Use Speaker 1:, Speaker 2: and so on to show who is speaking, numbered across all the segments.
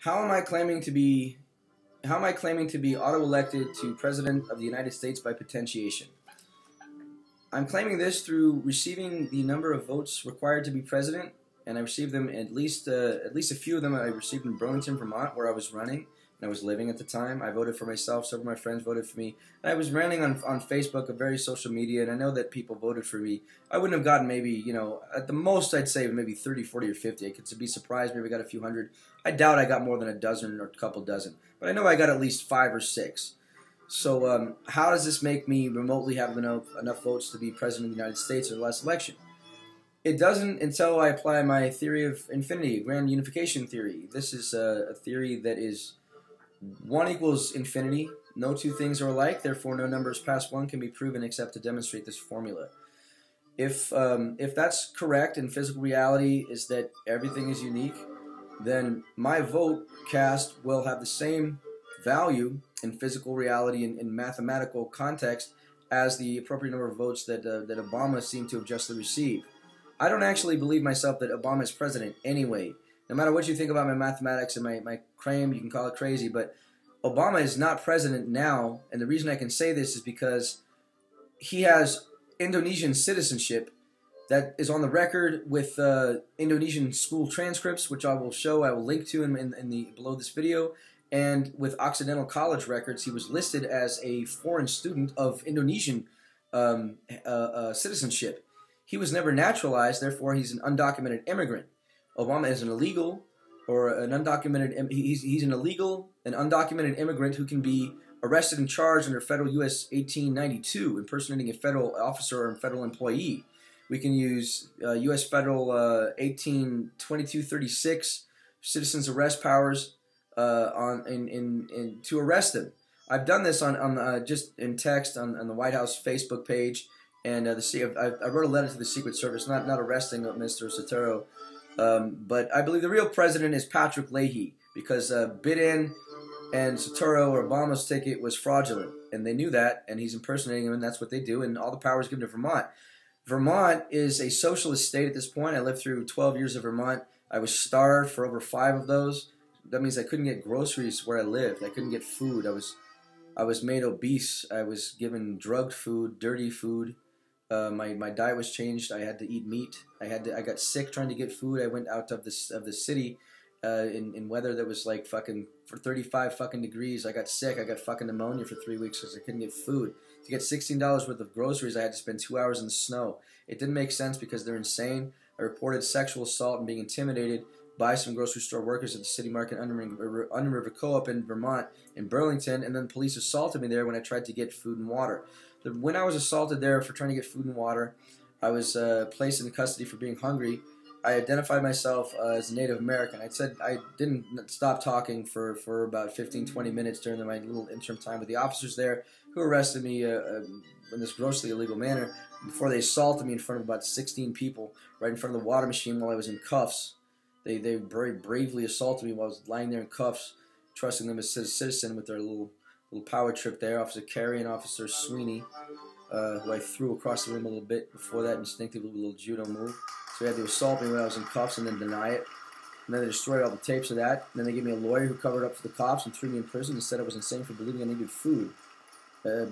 Speaker 1: How am I claiming to be auto-elected to President of the United States by potentiation? I'm claiming this through receiving the number of votes required to be president, and I received them at least a few of them I received in Burlington, Vermont, where I was running and I was living at the time. I voted for myself. Several of my friends voted for me. And I was running on Facebook, of various social media, and I know that people voted for me. I wouldn't have gotten maybe, at the most I'd say maybe 30, 40, or 50. I could be surprised maybe I got a few hundred. I doubt I got more than a dozen or a couple dozen. But I know I got at least 5 or 6. So how does this make me remotely have enough votes to be president of the United States in the last election? It doesn't until I apply my theory of infinity, grand unification theory. This is a theory that is 1 equals infinity. No two things are alike, therefore no numbers past 1 can be proven except to demonstrate this formula. If that's correct and physical reality is that everything is unique, then my vote cast will have the same value in physical reality and in mathematical context as the appropriate number of votes that Obama seemed to have justly received. I don't actually believe myself that Obama is president anyway. No matter what you think about my mathematics and my claim, you can call it crazy, but Obama is not president now, and the reason I can say this is because he has Indonesian citizenship that is on the record with Indonesian school transcripts, which I will link to in the below this video, and with Occidental College records. He was listed as a foreign student of Indonesian citizenship. He was never naturalized, therefore he's an undocumented immigrant. Obama is an illegal or an undocumented. He's an illegal and undocumented immigrant who can be arrested and charged under Federal U.S. 1892, impersonating a federal officer or a federal employee. We can use U.S. Federal 1822-36 citizens arrest powers to arrest him. I've done this on just in text on the White House Facebook page, and I wrote a letter to the Secret Service, not arresting Mr. Sotero, but I believe the real president is Patrick Leahy, because Biden and Sotero or Obama's ticket was fraudulent, and they knew that, and he's impersonating him, and that's what they do, and all the power is given to Vermont. Vermont is a socialist state at this point. I lived through 12 years of Vermont. I was starved for over 5 of those. That means I couldn't get groceries where I lived. I couldn't get food. I was made obese. I was given drugged food, dirty food. My diet was changed. I had to eat meat. I got sick trying to get food. I went out of the city in weather that was like fucking for 35 fucking degrees. I got sick. I got fucking pneumonia for 3 weeks because I couldn't get food. To get $16 worth of groceries, I had to spend 2 hours in the snow. It didn't make sense because they're insane. I reported sexual assault and being intimidated by some grocery store workers at the City Market Onion River Co-op in Vermont, in Burlington, and then police assaulted me there when I tried to get food and water. When I was assaulted there for trying to get food and water, I was placed in custody for being hungry. I identified myself as a Native American. I didn't stop talking for about 15-20 minutes during my little interim time with the officers there, who arrested me in this grossly illegal manner before they assaulted me in front of about 16 people right in front of the water machine while I was in cuffs. They very bravely assaulted me while I was lying there in cuffs, trusting them as a citizen with their little power trip there. Officer Carey and Officer Sweeney, who I threw across the room a little bit before that instinctively with a little judo move. So they had to assault me when I was in cuffs and then deny it. And then they destroyed all the tapes of that. And then they gave me a lawyer who covered up for the cops and threw me in prison and said I was insane for believing I needed food.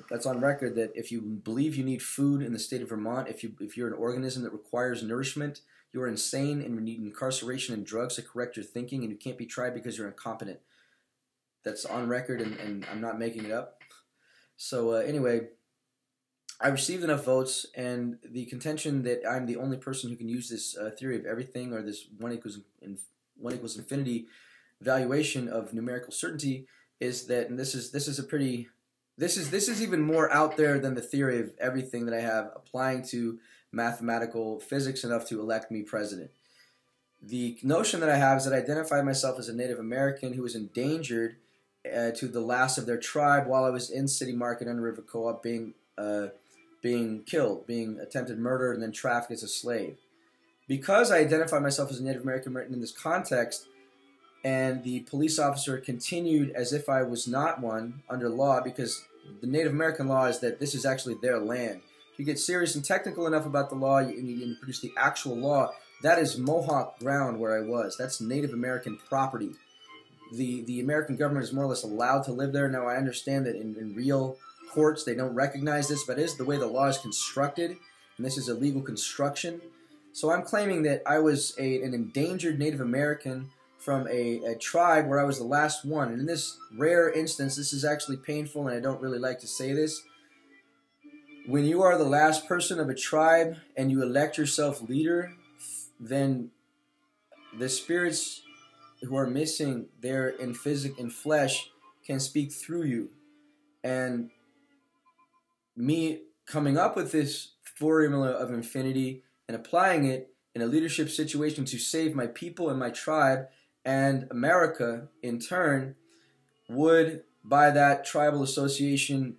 Speaker 1: That's on record that if you believe you need food in the state of Vermont, if you're an organism that requires nourishment, you are insane and you need incarceration and drugs to correct your thinking, and you can't be tried because you're incompetent. That's on record, and I'm not making it up. So anyway, I received enough votes, and the contention that I'm the only person who can use this theory of everything, or this 1 equals infinity valuation of numerical certainty, is that, and this is even more out there than the theory of everything that I have applying to mathematical physics enough to elect me president. The notion that I have is that I identify myself as a Native American who was endangered to the last of their tribe while I was in City Market Onion River Co-op being killed, being attempted murder, and then trafficked as a slave. Because I identify myself as a Native American in this context, and the police officer continued as if I was not one under law, because the Native American law is that this is actually their land. If you get serious and technical enough about the law and you produce the actual law, that is Mohawk ground where I was. That's Native American property. the American government is more or less allowed to live there. Now, I understand that in real courts they don't recognize this, but it is the way the law is constructed, and this is a legal construction. So I'm claiming that I was an endangered Native American from a tribe where I was the last one. And in this rare instance, this is actually painful, and I don't really like to say this. When you are the last person of a tribe and you elect yourself leader, then the spirits who are missing there in flesh can speak through you. And me coming up with this formula of infinity and applying it in a leadership situation to save my people and my tribe and America in turn would, by that tribal association,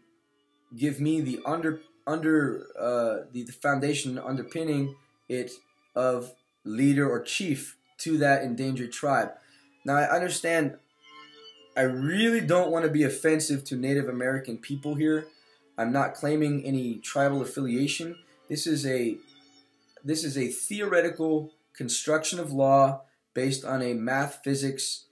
Speaker 1: give me the the foundation underpinning it of leader or chief to that endangered tribe. Now, I understand I really don't want to be offensive to Native American people here. I'm not claiming any tribal affiliation. This is a theoretical construction of law based on a math physics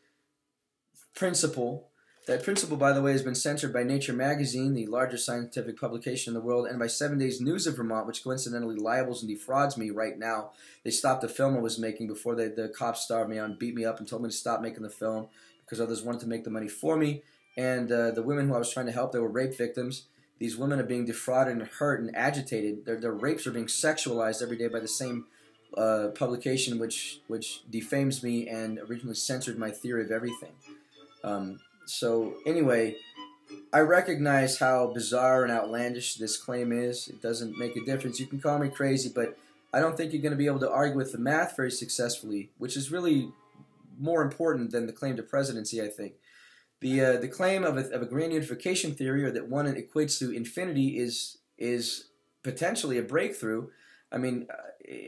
Speaker 1: principle. That principle, by the way, has been censored by Nature magazine, the largest scientific publication in the world, and by 7 Days News of Vermont, which coincidentally libels and defrauds me right now. They stopped the film I was making before the cops starved me out and beat me up and told me to stop making the film because others wanted to make the money for me. And the women who I was trying to help, they were rape victims. These women are being defrauded and hurt and agitated. Their rapes are being sexualized every day by the same publication which defames me and originally censored my theory of everything. So anyway, I recognize how bizarre and outlandish this claim is. It doesn't make a difference. You can call me crazy, but I don't think you're going to be able to argue with the math very successfully, which is really more important than the claim to presidency, I think. The claim of a grand unification theory, or that one equates to infinity, is potentially a breakthrough. I mean,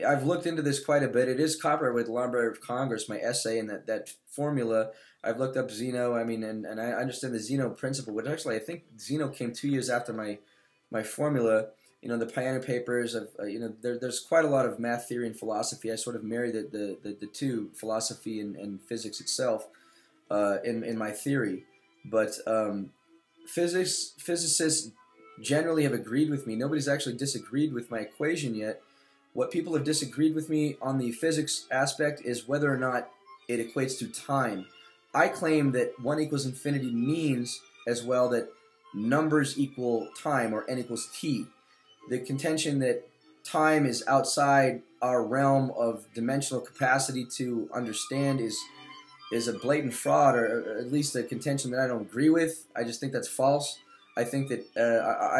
Speaker 1: I've looked into this quite a bit. It is copyrighted with the Library of Congress, my essay, and that formula. I've looked up Zeno, and I understand the Zeno principle, which actually I think Zeno came 2 years after my formula. You know, the Pioneer Papers, there's quite a lot of math theory and philosophy. I sort of marry the two, philosophy and physics itself, in my theory. But physicists generally have agreed with me. Nobody's actually disagreed with my equation yet. What people have disagreed with me on the physics aspect is whether or not it equates to time. I claim that 1 equals infinity means as well that numbers equal time, or n equals t. The contention that time is outside our realm of dimensional capacity to understand is a blatant fraud, or at least a contention that I don't agree with. I just think that's false. I think that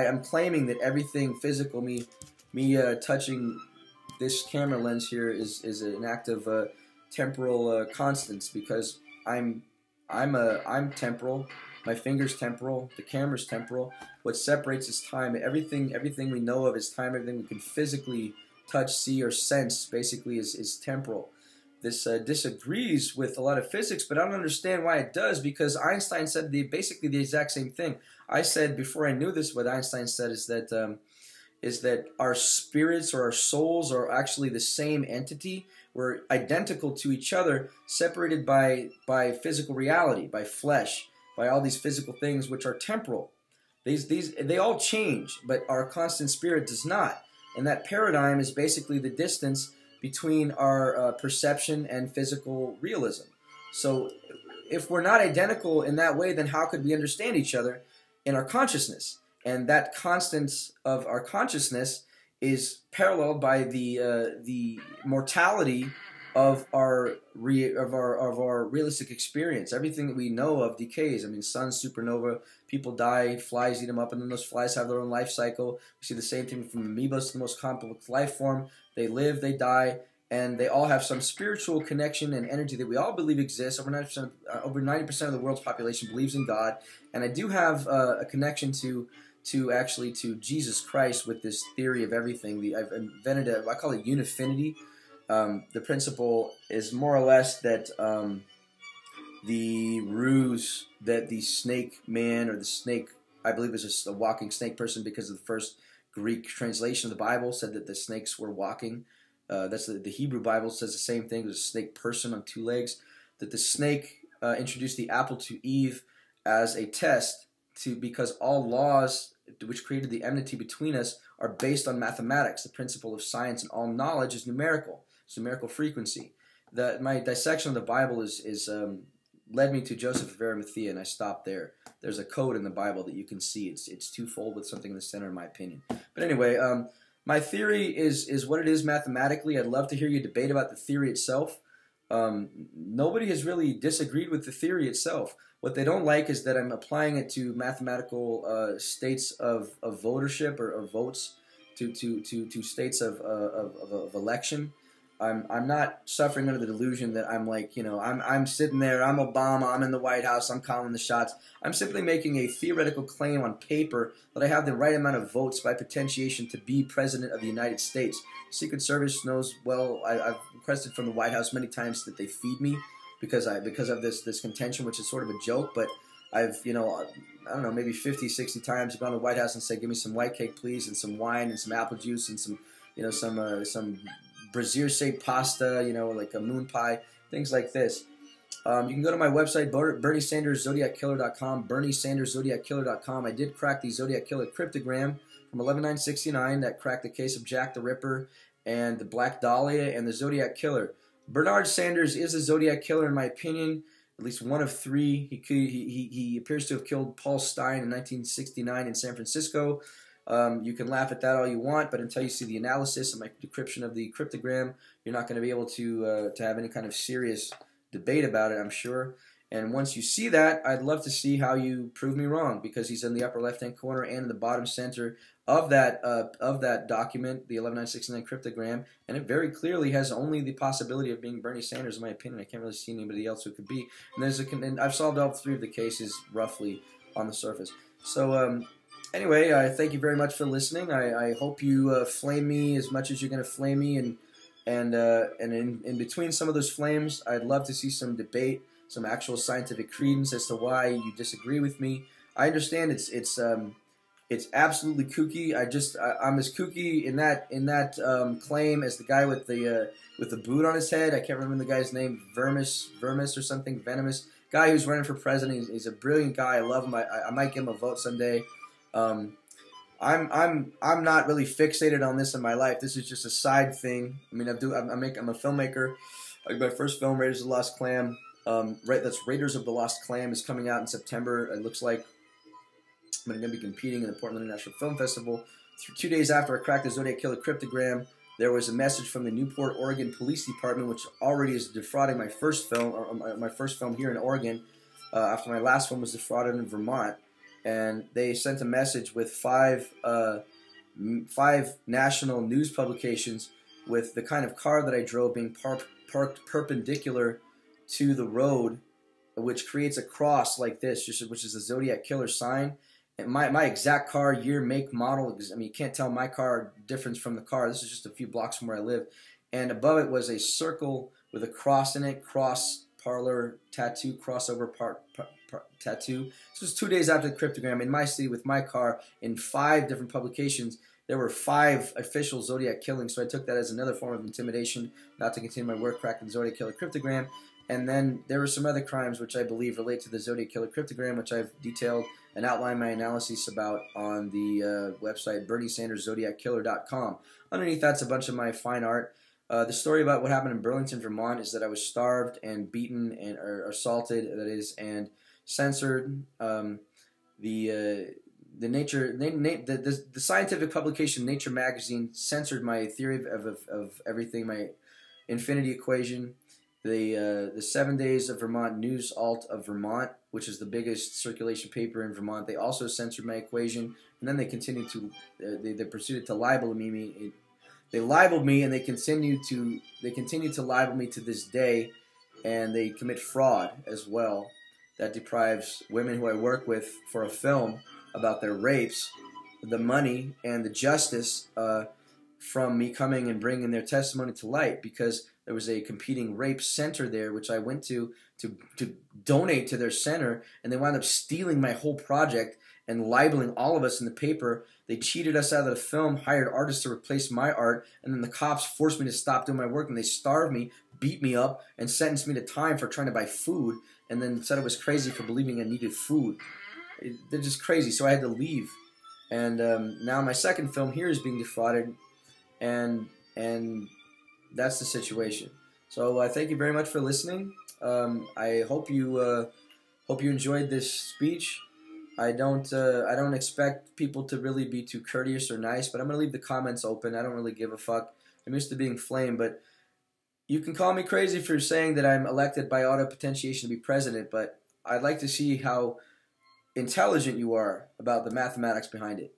Speaker 1: I'm claiming that everything physical, me touching this camera lens here, is an act of temporal constants, because I'm temporal. My finger's temporal. The camera's temporal. What separates is time. Everything we know of is time. Everything we can physically touch, see, or sense basically is temporal. This disagrees with a lot of physics, but I don't understand why it does, because Einstein said basically the exact same thing. I said before I knew this, what Einstein said is that our spirits or our souls are actually the same entity. We're identical to each other, separated by physical reality, by flesh, by all these physical things which are temporal. They all change, but our constant spirit does not. And that paradigm is basically the distance between our perception and physical realism. So if we're not identical in that way, then how could we understand each other in our consciousness? And that constance of our consciousness is paralleled by the mortality of our realistic experience. Everything that we know of decays. I mean, suns, supernova, people die, flies eat them up, and then those flies have their own life cycle. We see the same thing from amoebas, the most complex life form. They live, they die, and they all have some spiritual connection and energy that we all believe exists. Over 90% of the world's population believes in God, and I do have a connection to Jesus Christ with this theory of everything. I've invented I call it unifinity. The principle is more or less that the ruse that the snake man, or the snake, I believe is just a walking snake person, because of the first Greek translation of the Bible said that the snakes were walking. That's the Hebrew Bible says the same thing. There's a snake person on 2 legs. That the snake introduced the apple to Eve as a test because all laws which created the enmity between us are based on mathematics. The principle of science and all knowledge is numerical. It's numerical frequency. My dissection of the Bible is led me to Joseph of Arimathea, and I stopped there. There's a code in the Bible that you can see. It's twofold with something in the center, in my opinion. But anyway, my theory is what it is mathematically. I'd love to hear you debate about the theory itself. Nobody has really disagreed with the theory itself. What they don't like is that I'm applying it to mathematical states of votership or votes to states of election. I'm not suffering under the delusion that I'm like, I'm sitting there, I'm Obama, I'm in the White House, I'm calling the shots. I'm simply making a theoretical claim on paper that I have the right amount of votes by potentiation to be President of the United States. Secret Service knows well. I've requested from the White House many times that they feed me because of this contention, which is sort of a joke, but I've, I don't know, maybe 50, 60 times gone to the White House and said, give me some white cake, please, and some wine and some apple juice and some, some Brazier-shaped pasta, like a moon pie, things like this. You can go to my website, BernieSandersZodiacKiller.com, BernieSandersZodiacKiller.com. I did crack the Zodiac Killer cryptogram from 11969 that cracked the case of Jack the Ripper and the Black Dahlia and the Zodiac Killer. Bernard Sanders is a Zodiac Killer, in my opinion, at least one of three. He appears to have killed Paul Stein in 1969 in San Francisco. You can laugh at that all you want, but until you see the analysis and my decryption of the cryptogram, you're not going to be able to have any kind of serious debate about it, I'm sure. And once you see that, I'd love to see how you prove me wrong, because he's in the upper left-hand corner and in the bottom center of that document, the 11969 cryptogram, and it very clearly has only the possibility of being Bernie Sanders, in my opinion. I can't really see anybody else who could be. And I've solved all three of the cases roughly on the surface. So anyway, thank you very much for listening. I hope you flame me as much as you're going to flame me, and in between some of those flames, I'd love to see some debate, some actual scientific credence as to why you disagree with me. I understand it's absolutely kooky. I'm as kooky in that claim as the guy with the boot on his head. I can't remember the guy's name, Vermis or something, Venomous guy who's running for president. He's a brilliant guy. I love him. I might give him a vote someday. I'm not really fixated on this in my life. This is just a side thing. I mean, I'm a filmmaker. My first film, Raiders of the Lost Clam. That's Raiders of the Lost Clam, is coming out in September. It looks like I'm going to be competing in the Portland International Film Festival. 2 days after I cracked the Zodiac Killer cryptogram, there was a message from the Newport, Oregon Police Department, which already is defrauding my first film, or my first film here in Oregon, after my last one was defrauded in Vermont. And they sent a message with five national news publications with the kind of car that I drove being parked perpendicular to the road, which creates a cross like this, which is a Zodiac Killer sign. And my exact car, year, make, model, I mean, you can't tell my car difference from the car. This is just a few blocks from where I live. And above it was a circle with a cross in it, cross parlor tattoo, crossover tattoo. This was 2 days after the cryptogram in my city with my car in 5 different publications. There were 5 official Zodiac killings, so I took that as another form of intimidation, not to continue my work cracking the Zodiac Killer cryptogram. And then there were some other crimes which I believe relate to the Zodiac Killer cryptogram, which I've detailed and outlined my analysis about on the website BernieSandersZodiacKiller.com. Underneath that's a bunch of my fine art. The story about what happened in Burlington, Vermont, is that I was starved and beaten and assaulted, that is, and censored. The scientific publication Nature magazine censored my theory of everything, my infinity equation. The 7 Days of Vermont News Alt of Vermont, which is the biggest circulation paper in Vermont, they also censored my equation, and then they continued to they proceeded to libel me. They libeled me, and they continue to libel me to this day, and they commit fraud as well that deprives women who I work with for a film about their rapes the money and the justice from me coming and bringing their testimony to light, because there was a competing rape center there, which I went to donate to their center, and they wound up stealing my whole project and libeling all of us in the paper. They cheated us out of the film, hired artists to replace my art, and then the cops forced me to stop doing my work, and they starved me, beat me up, and sentenced me to time for trying to buy food. and then said I was crazy for believing I needed food. They're just crazy, so I had to leave. And now my second film here is being defrauded, and that's the situation. So thank you very much for listening. I hope you enjoyed this speech. I don't expect people to really be too courteous or nice, but I'm gonna leave the comments open. I don't really give a fuck. I'm used to being flamed, but you can call me crazy for saying that I'm elected by auto potentiation to be president, but I'd like to see how intelligent you are about the mathematics behind it.